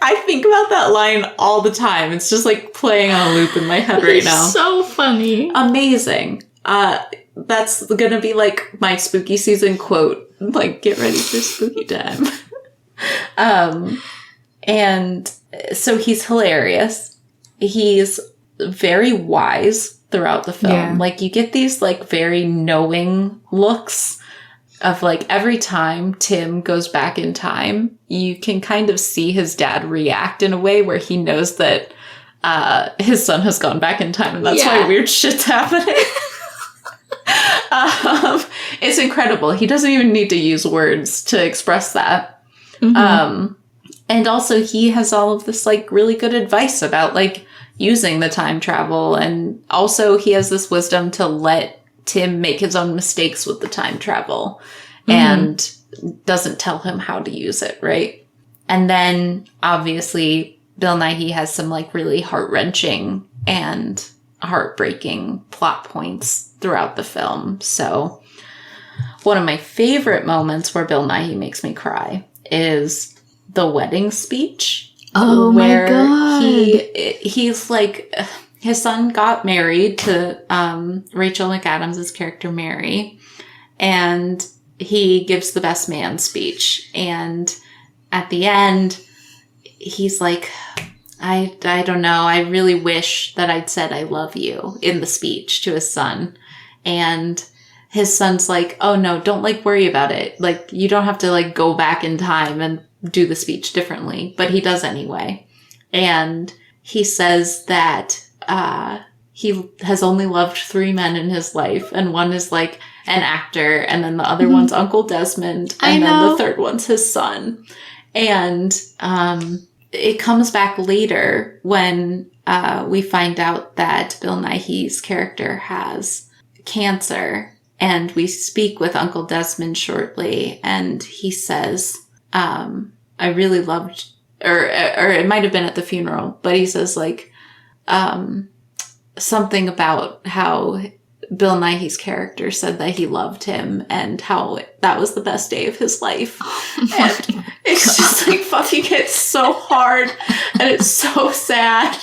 I think about that line all the time. It's just like playing on a loop in my head right now. So funny. Amazing. That's gonna be like my spooky season quote. Like, get ready for spooky time. And so he's hilarious. He's very wise throughout the film. Yeah. Like, you get these like very knowing looks of like every time Tim goes back in time, you can kind of see his dad react in a way where he knows that his son has gone back in time, and that's why weird shit's happening. It's incredible. He doesn't even need to use words to express that. Mm-hmm. And also he has all of this like really good advice about like using the time travel, and also he has this wisdom to let Tim make his own mistakes with the time travel, and doesn't tell him how to use it, right? And then obviously Bill Nighy has some like really heart-wrenching and heartbreaking plot points throughout the film. So one of my favorite moments where Bill Nighy makes me cry is the wedding speech. Oh where my God. He's like, his son got married to Rachel McAdams' character Mary, and he gives the best man speech. And at the end, he's like, I don't know, I really wish that I'd said I love you in the speech to his son. And his son's like, oh no, don't like worry about it. Like, you don't have to like go back in time and do the speech differently. But he does anyway. And he says that he has only loved 3 men in his life, and one is like an actor, and then the other one's Uncle Desmond, and then the third one's his son. And it comes back later when we find out that Bill Nighy's character has cancer, and we speak with Uncle Desmond shortly, and he says, I really loved, or it might have been at the funeral, but he says like, something about how Bill Nighy's character said that he loved him and how that was the best day of his life. And it's just like fucking hits so hard, and it's so sad.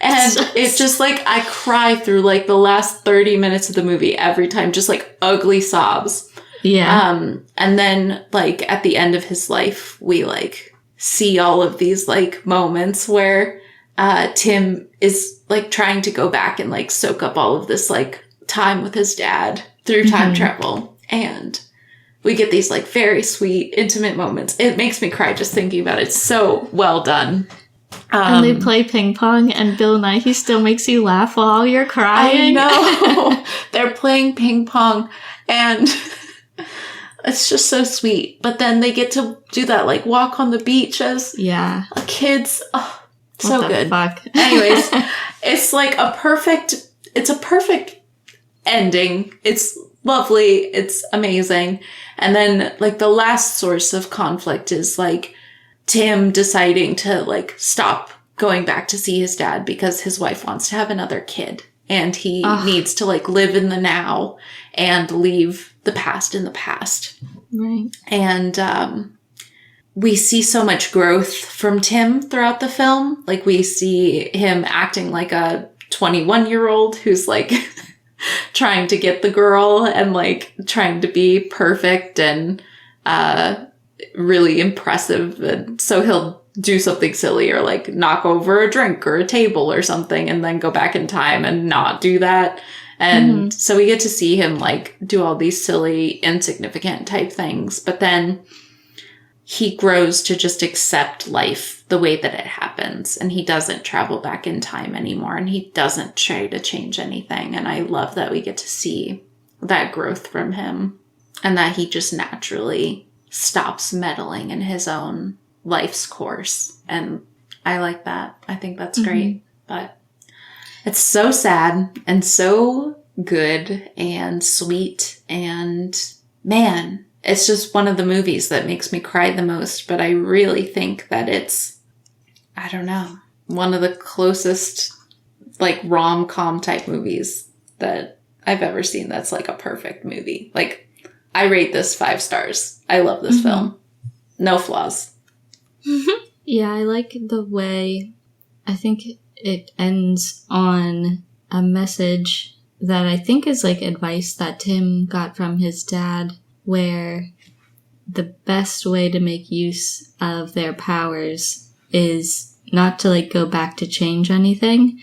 And it's just like, I cry through like the last 30 minutes of the movie every time, just like ugly sobs. Yeah. And then like at the end of his life, we like see all of these like moments where Tim is like trying to go back and like soak up all of this like time with his dad through time travel. And we get these like very sweet, intimate moments. It makes me cry just thinking about it. It's so well done. And they play ping pong, and Bill Nighy still makes you laugh while you're crying. I know. They're playing ping pong, and it's just so sweet. But then they get to do that like walk on the beach as kids. Oh, so good. Fuck? Anyways, it's like a perfect ending. It's lovely. It's amazing. And then like the last source of conflict is like Tim deciding to like stop going back to see his dad because his wife wants to have another kid, and he needs to like live in the now and leave the past in the past. Right. And we see so much growth from Tim throughout the film. Like, we see him acting like a 21-year-old who's like trying to get the girl and like trying to be perfect and really impressive. And so he'll do something silly or like knock over a drink or a table or something and then go back in time and not do that. And so we get to see him like do all these silly, insignificant type things. But then he grows to just accept life the way that it happens. And he doesn't travel back in time anymore. And he doesn't try to change anything. And I love that we get to see that growth from him. And that he just naturally stops meddling in his own life's course. And I like that. I think that's great. But it's so sad and so good and sweet. And man, it's just one of the movies that makes me cry the most. But I really think that it's, I don't know, one of the closest like rom-com type movies that I've ever seen that's like a perfect movie. Like, I rate this 5 stars. I love this film. No flaws. Yeah, I like the way, I think it ends on a message that I think is like advice that Tim got from his dad, where the best way to make use of their powers is not to like go back to change anything,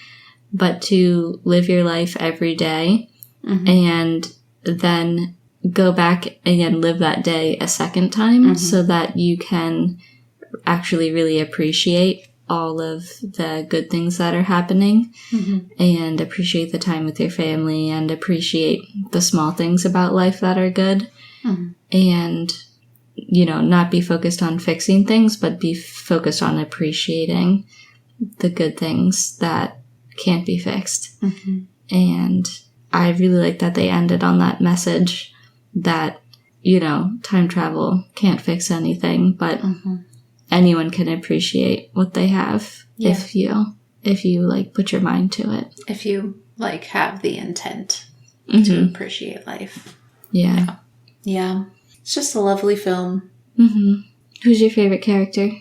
but to live your life every day and then go back and live that day a second time so that you can actually really appreciate all of the good things that are happening and appreciate the time with your family and appreciate the small things about life that are good and, you know, not be focused on fixing things, but be focused on appreciating the good things that can't be fixed. And I really like that they ended on that message that, you know, time travel can't fix anything, but anyone can appreciate what they have if you like put your mind to it. If you like have the intent to appreciate life. Yeah. It's just a lovely film. Who's your favorite character?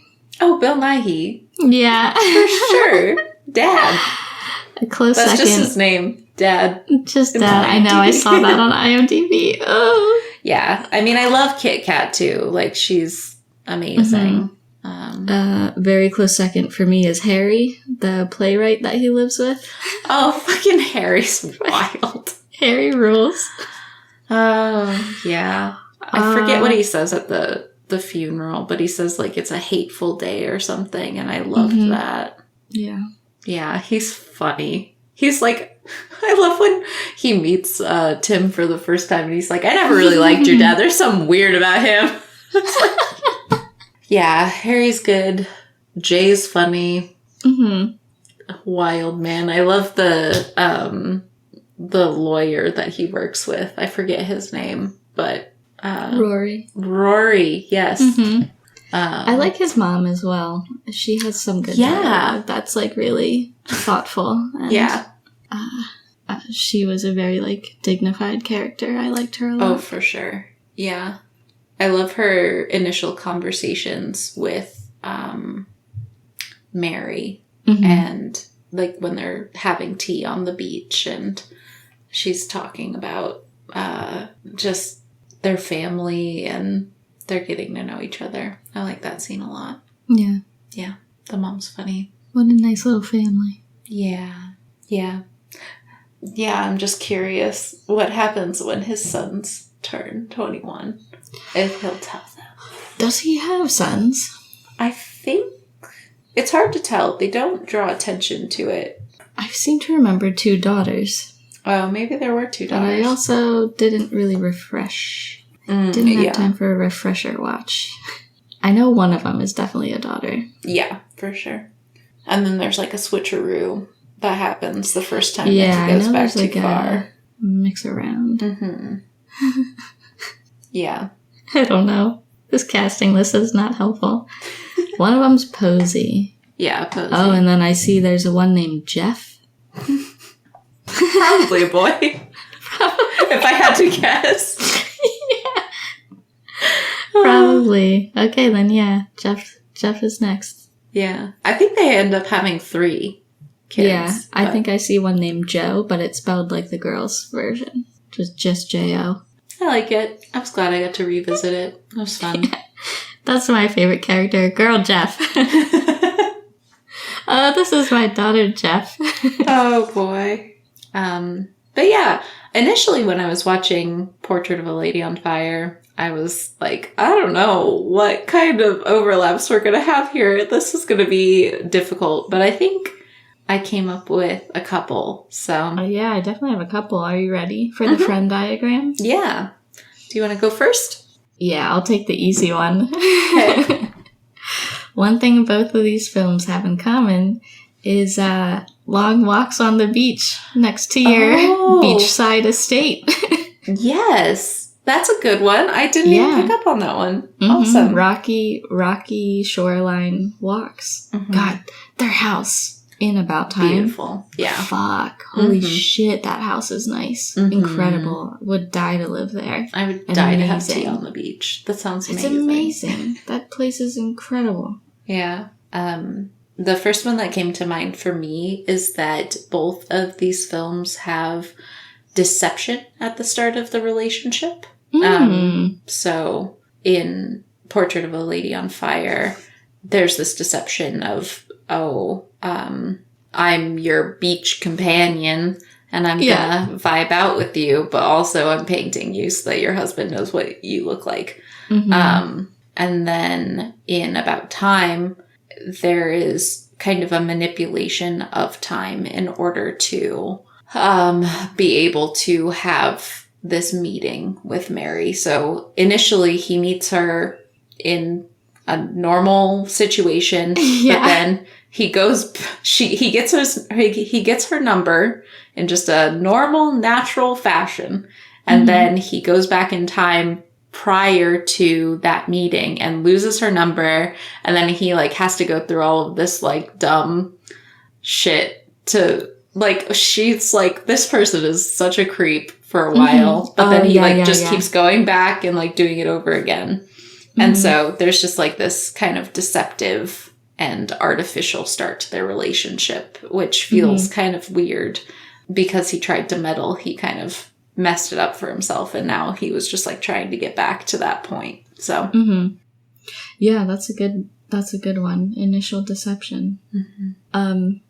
Oh, Bill Nighy. Yeah. For sure. Dad. A close That's second. just his name. Dad. Just Dad. I know. I saw that on IMDb. Oh. Yeah. I mean, I love Kit Kat too. Like, she's amazing. Very close second for me is Harry, the playwright that he lives with. Oh, fucking Harry's wild. Harry rules. Oh, yeah. I forget what he says at the funeral, but he says, like, it's a hateful day or something, and I loved that. Yeah. Yeah, he's funny. He's like, I love when he meets Tim for the first time, and he's like, I never really liked your dad. There's something weird about him. Yeah, Harry's good. Jay's funny. Wild man. I love the lawyer that he works with. I forget his name, but Rory. Rory, yes. I like his mom as well. She has some good dialogue that's like really thoughtful. And, she was a very like dignified character. I liked her a lot. Oh, for sure. Yeah. I love her initial conversations with Mary and like when they're having tea on the beach and she's talking about just their family and they're getting to know each other. I like that scene a lot. Yeah. Yeah. The mom's funny. What a nice little family. Yeah. Yeah. Yeah, I'm just curious what happens when his sons turn 21. If he'll tell them. Does he have sons? I think it's hard to tell. They don't draw attention to it. I seem to remember 2 daughters. Oh, maybe there were 2 daughters. But I also didn't really refresh. Didn't have time for a refresher watch. I know one of them is definitely a daughter. Yeah, for sure. And then there's like a switcheroo that happens the first time that he goes back too like far. A mix around. Yeah. I don't know. This casting list is not helpful. One of them's Posey. Yeah, Posey. Oh, and then I see there's a one named Jeff. Probably a boy. If I had to guess. Probably. Okay, then yeah. Jeff is next. Yeah. I think they end up having 3 kids. Yeah. I think I see one named Joe, but it's spelled like the girl's version. Just J-O. I like it. I was glad I got to revisit it. It was fun. Yeah. That's my favorite character. Girl Jeff. Oh, this is my daughter Jeff. Oh, boy. But yeah, Initially, when I was watching Portrait of a Lady on Fire, I was like, I don't know what kind of overlaps we're going to have here. This is going to be difficult. But I think I came up with a couple, so... yeah, I definitely have a couple. Are you ready for the friend diagram? Yeah. Do you want to go first? Yeah, I'll take the easy one. Okay. One thing both of these films have in common is long walks on the beach next to your beachside estate. Yes. That's a good one. I didn't even pick up on that one. Mm-hmm. Awesome. Rocky shoreline walks. Mm-hmm. God, their house... in About Time. Beautiful. Yeah. Fuck. Holy shit, that house is nice. Mm-hmm. Incredible. Would die to live there. I would die to have tea on the beach. That sounds amazing. It's amazing. That place is incredible. Yeah. The first one that came to mind for me is that both of these films have deception at the start of the relationship. So in Portrait of a Lady on Fire, there's this deception of, I'm your beach companion and I'm gonna vibe out with you, but also I'm painting you so that your husband knows what you look like. Mm-hmm. And then in About Time, there is kind of a manipulation of time in order to be able to have this meeting with Mary. So initially he meets her in a normal situation, but then he gets her number in just a normal, natural fashion. And then he goes back in time prior to that meeting and loses her number. And then he has to go through all of this dumb shit to she's this person is such a creep for a while, but then he just keeps going back and doing it over again. And so there's just this kind of deceptive and artificial start to their relationship, which feels kind of weird because he tried to meddle. He kind of messed it up for himself. And now he was just trying to get back to that point. So, yeah, that's a good one. Initial deception.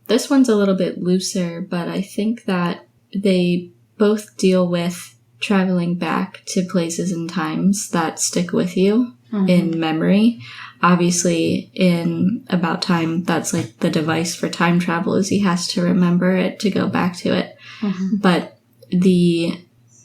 This one's a little bit looser, but I think that they both deal with traveling back to places and times that stick with you. In memory. Obviously, in About Time, that's the device for time travel is he has to remember it to go back to it. But the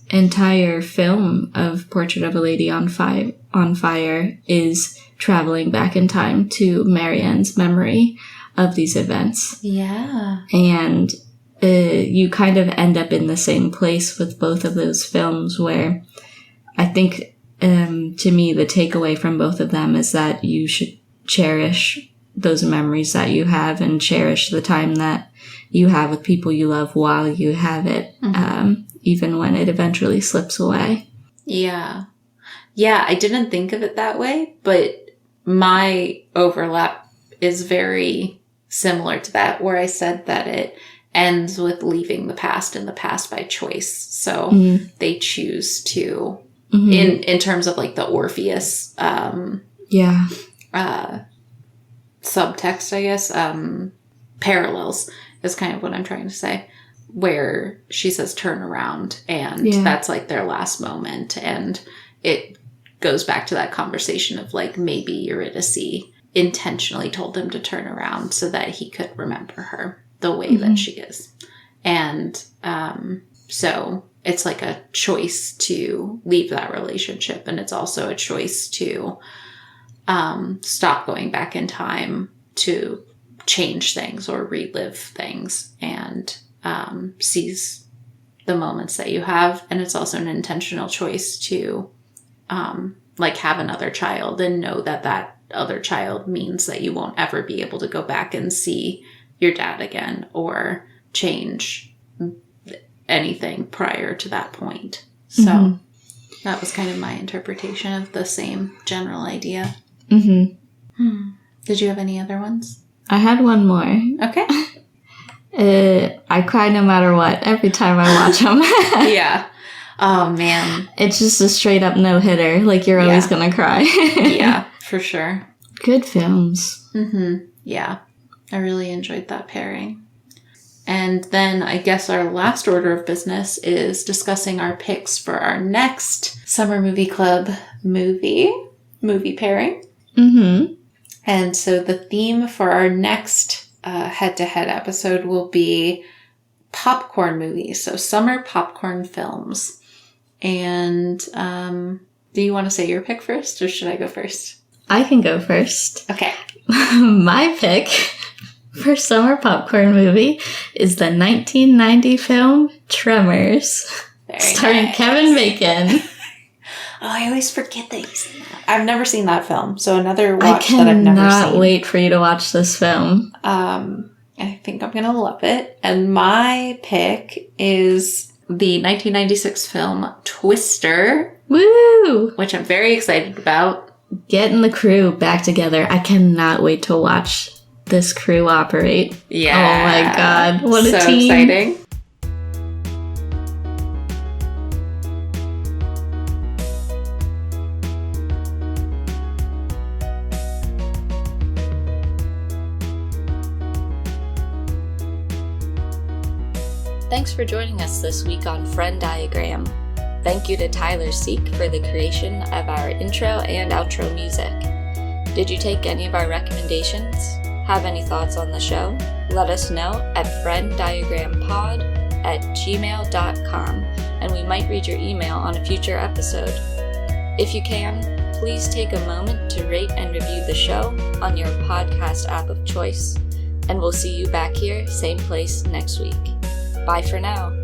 entire film of Portrait of a Lady on Fire is traveling back in time to Marianne's memory of these events. Yeah. And you kind of end up in the same place with both of those films where I think... to me, the takeaway from both of them is that you should cherish those memories that you have and cherish the time that you have with people you love while you have it, even when it eventually slips away. Yeah. Yeah, I didn't think of it that way, but my overlap is very similar to that, where I said that it ends with leaving the past in the past by choice. So they choose to... in terms of the Orpheus subtext, I guess, parallels is kind of what I'm trying to say, where she says turn around and that's their last moment, and it goes back to that conversation of maybe Eurydice intentionally told him to turn around so that he could remember her the way that she is. And so it's a choice to leave that relationship. And it's also a choice to stop going back in time to change things or relive things and seize the moments that you have. And it's also an intentional choice to have another child and know that that other child means that you won't ever be able to go back and see your dad again or change anything prior to that point. So that was kind of my interpretation of the same general idea. Did you have any other ones? I had one more. Okay. I cry no matter what every time I watch them. Yeah. Oh, man. It's just a straight up no-hitter. You're always gonna cry. Yeah, for sure. Good films. Yeah. I really enjoyed that pairing. And then I guess our last order of business is discussing our picks for our next Summer Movie Club movie pairing. Mm-hmm. And so the theme for our next head-to-head episode will be popcorn movies. So summer popcorn films. And do you want to say your pick first, or should I go first? I can go first. Okay. My pick for summer popcorn movie is the 1990 film Tremors, starring Kevin Bacon. I always forget that he's in that. I've never seen that film, so another watch that I've never seen. I cannot wait for you to watch this film. I think I'm going to love it. And my pick is the 1996 film Twister. Woo! Which I'm very excited about. Getting the crew back together. I cannot wait to watch this crew operate. Yeah. Oh my god. What a team. So exciting. Thanks for joining us this week on Friend Diagram. Thank you to Tyler Seek for the creation of our intro and outro music. Did you take any of our recommendations? Have any thoughts on the show? Let us know at frienddiagrampod@gmail.com, and we might read your email on a future episode. If you can, please take a moment to rate and review the show on your podcast app of choice, and we'll see you back here, same place next week. Bye for now.